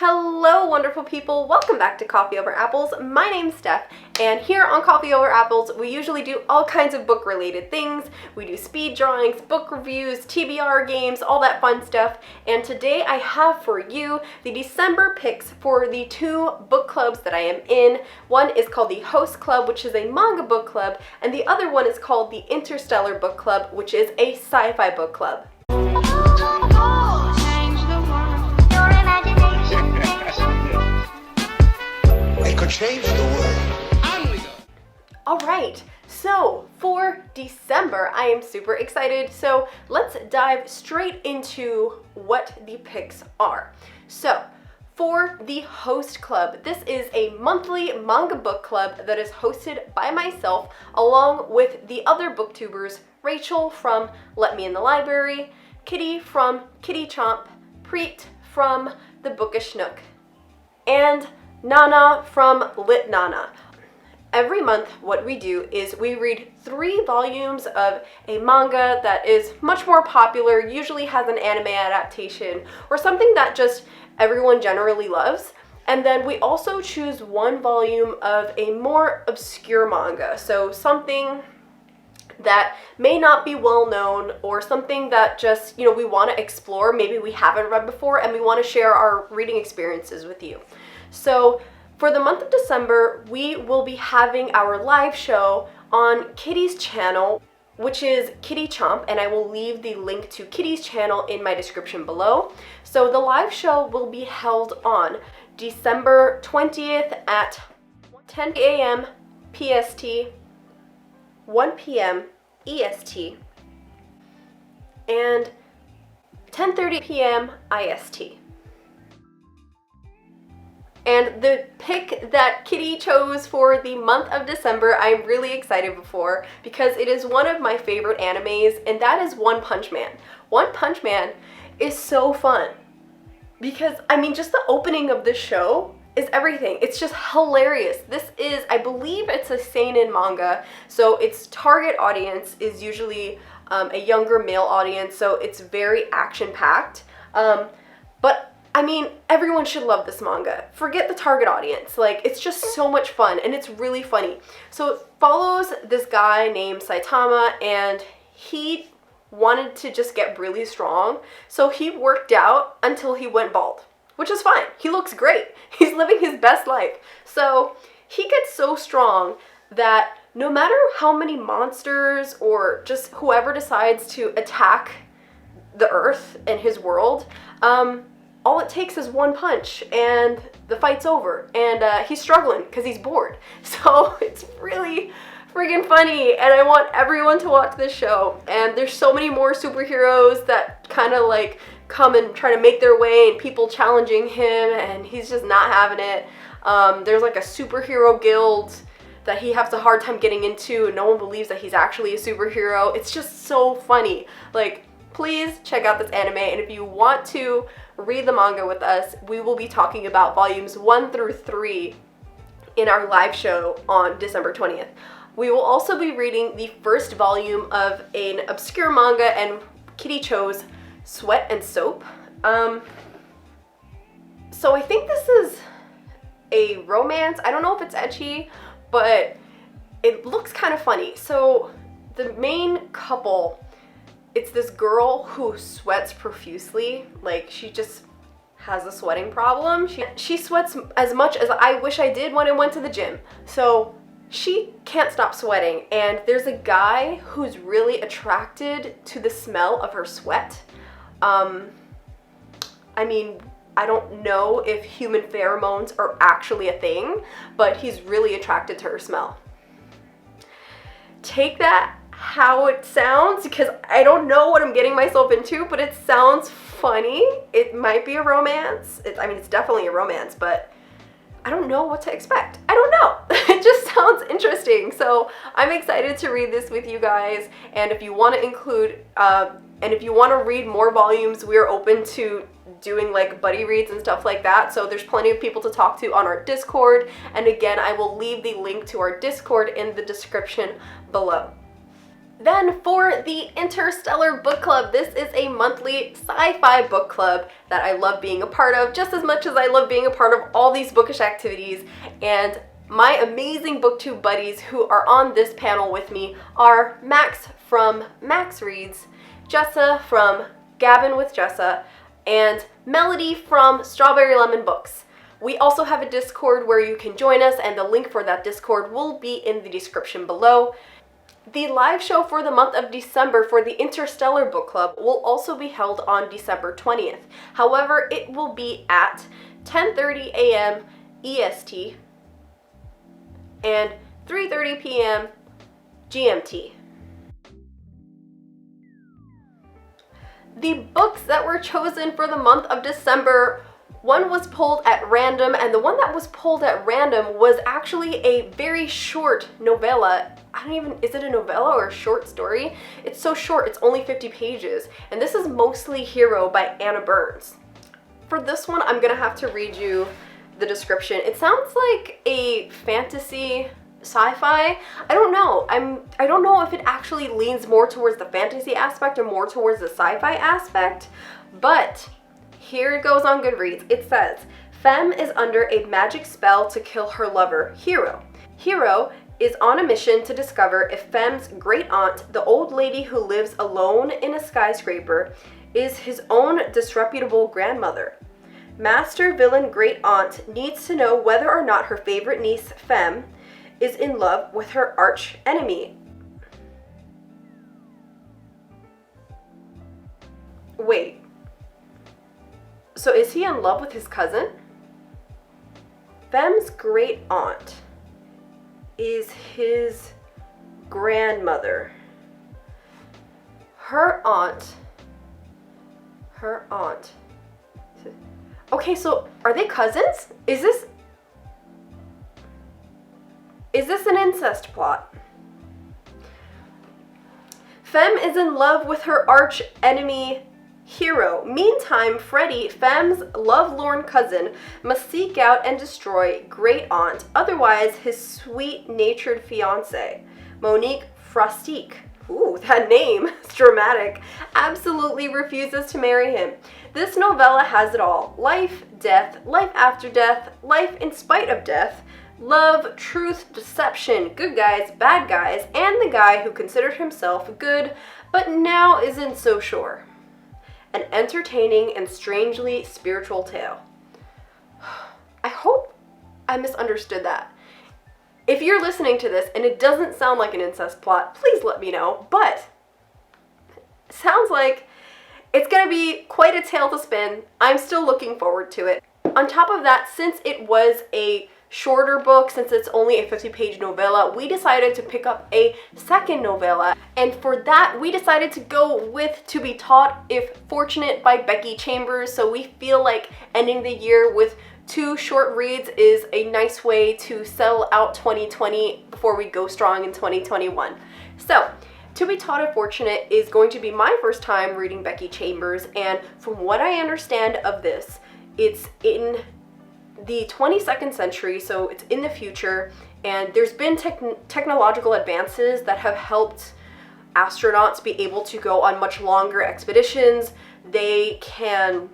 Hello wonderful people, welcome back to Coffee Over Apples. My name's Steph, and here on Coffee Over Apples we usually do all kinds of book related things. We do speed drawings, book reviews, TBR games, all that fun stuff. And today I have for you the December picks for the two book clubs that I am in. One is called the Host Club, which is a manga book club, and the other one is called the Interstellar Book Club, which is a sci-fi book club. Change the world. Alright, so for December, I am super excited. So let's dive straight into what the picks are. So for the Host Club, this is a monthly manga book club that is hosted by myself along with the other booktubers, Rachel from Let Me in the Library, Kitty from Kitty Chomp, Preet from the Bookish Nook, and Nana from Lit Nana. Every month what we do is we read 3 volumes of a manga that is much more popular, usually has an anime adaptation, or something that just everyone generally loves. And then we also choose 1 volume of a more obscure manga, so something that may not be well known, or something that just, we want to explore, maybe we haven't read before, and we want to share our reading experiences with you. So for the month of December, we will be having our live show on Kitty's channel, which is Kitty Chomp, and I will leave the link to Kitty's channel in my description below. So the live show will be held on December 20th at 10 a.m. PST, 1 p.m. EST, and 10:30 p.m. IST. And the pick that Kitty chose for the month of December, I'm really excited for because it is one of my favorite animes, and that is One Punch Man. One Punch Man is so fun because, just the opening of the show is everything. It's just hilarious. This is, I believe it's a seinen manga, so its target audience is usually a younger male audience, so it's very action-packed. But everyone should love this manga. Forget the target audience. It's just so much fun, and it's really funny. So it follows this guy named Saitama, and he wanted to just get really strong. So he worked out until he went bald, which is fine. He looks great. He's living his best life. So he gets so strong that no matter how many monsters or just whoever decides to attack the earth and his world, all it takes is 1 punch and the fight's over, and he's struggling because he's bored. So it's really friggin' funny, and I want everyone to watch this show. And there's so many more superheroes that kind of come and try to make their way, and people challenging him, and he's just not having it. There's a superhero guild that he has a hard time getting into, and no one believes that he's actually a superhero. It's just so funny. Please check out this anime, and if you want to read the manga with us, we will be talking about volumes 1 through 3 in our live show on December 20th. We will also be reading the first volume of an obscure manga, and Kitty chose Sweat and Soap. So I think this is a romance. I don't know if it's ecchi, but it looks kind of funny. So the main couple, it's this girl who sweats profusely. She just has a sweating problem. She sweats as much as I wish I did when I went to the gym. So she can't stop sweating, and there's a guy who's really attracted to the smell of her sweat. I don't know if human pheromones are actually a thing, but he's really attracted to her smell. Take that how it sounds, because I don't know what I'm getting myself into, but it sounds funny. It might be a romance. It's definitely a romance, but I don't know what to expect. I don't know. It just sounds interesting. So I'm excited to read this with you guys. And if you want to include, and if you want to read more volumes, we're open to doing buddy reads and stuff like that. So there's plenty of people to talk to on our Discord. And again, I will leave the link to our Discord in the description below. Then for the Interstellar Book Club, this is a monthly sci-fi book club that I love being a part of just as much as I love being a part of all these bookish activities. And my amazing booktube buddies who are on this panel with me are Max from Max Reads, Jessa from Gavin with Jessa, and Melody from Strawberry Lemon Books. We also have a Discord where you can join us, and the link for that Discord will be in the description below. The live show for the month of December for the Interstellar Book Club will also be held on December 20th. However, it will be at 10:30 a.m. EST and 3:30 p.m. GMT. The books that were chosen for the month of December, one was pulled at random, and the one that was pulled at random was actually a very short novella. Is it a novella or a short story? It's so short, it's only 50 pages, and this is Mostly Hero by Anna Burns. For this one, I'm gonna have to read you the description. It sounds like a fantasy sci-fi. I don't know. I don't know if it actually leans more towards the fantasy aspect or more towards the sci-fi aspect, but here it goes on Goodreads. It says, Femme is under a magic spell to kill her lover, Hero. Hero is on a mission to discover if Femme's great aunt, the old lady who lives alone in a skyscraper, is his own disreputable grandmother. Master villain great aunt needs to know whether or not her favorite niece, Femme, is in love with her arch enemy. Wait. So is he in love with his cousin? Femme's great aunt is his grandmother. Her aunt. Okay, so are they cousins? Is this an incest plot? Femme is in love with her arch enemy, Hero. Meantime, Freddie, Femme's lovelorn cousin, must seek out and destroy great aunt, otherwise his sweet-natured fiancée, Monique Frostique. Ooh, that name is dramatic. Absolutely refuses to marry him. This novella has it all. Life, death, life after death, life in spite of death, love, truth, deception, good guys, bad guys, and the guy who considered himself good, but now isn't so sure. An entertaining and strangely spiritual tale. I hope I misunderstood that. If you're listening to this and it doesn't sound like an incest plot, please let me know, but it sounds like it's gonna be quite a tale to spin. I'm still looking forward to it. On top of that, since it was a shorter book, since it's only a 50-page novella, we decided to pick up a second novella, and for that we decided to go with To Be Taught If Fortunate by Becky Chambers. So we feel like ending the year with 2 short reads is a nice way to settle out 2020 before we go strong in 2021. So To Be Taught If Fortunate is going to be my first time reading Becky Chambers, and from what I understand of this, it's in the 22nd century, so it's in the future, and there's been technological advances that have helped astronauts be able to go on much longer expeditions. They can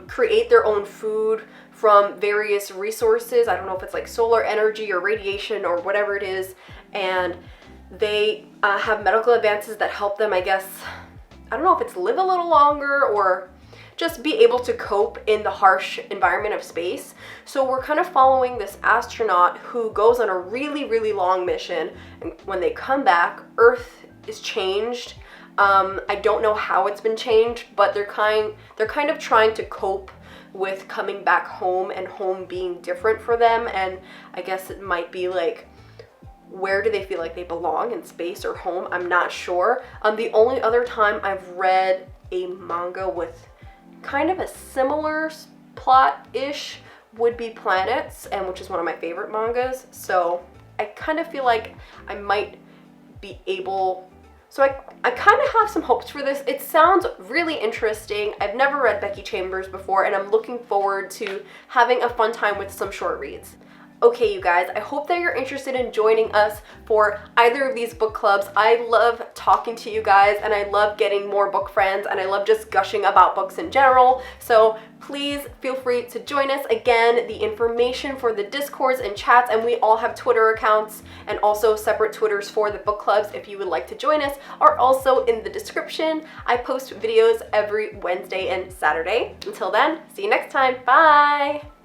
create their own food from various resources. I don't know if it's like solar energy or radiation or whatever it is, and they have medical advances that help them, I guess, I don't know if it's live a little longer or just be able to cope in the harsh environment of space. So we're kind of following this astronaut who goes on a really, really long mission, and when they come back, Earth is changed. I don't know how it's been changed, but they're kind of trying to cope with coming back home and home being different for them, and I guess it might be like, where do they feel like they belong, in space or home? I'm not sure. The only other time I've read a manga with kind of a similar plot-ish would be Planets, and which is one of my favorite mangas, so I kind of feel like I might be able, so I kind of have some hopes for this. It sounds really interesting. I've never read Becky Chambers before, and I'm looking forward to having a fun time with some short reads. Okay, you guys, I hope that you're interested in joining us for either of these book clubs. I love talking to you guys, and I love getting more book friends, and I love just gushing about books in general. So please feel free to join us. Again, the information for the Discords and chats, and we all have Twitter accounts and also separate Twitters for the book clubs if you would like to join us, are also in the description. I post videos every Wednesday and Saturday. Until then, see you next time. Bye!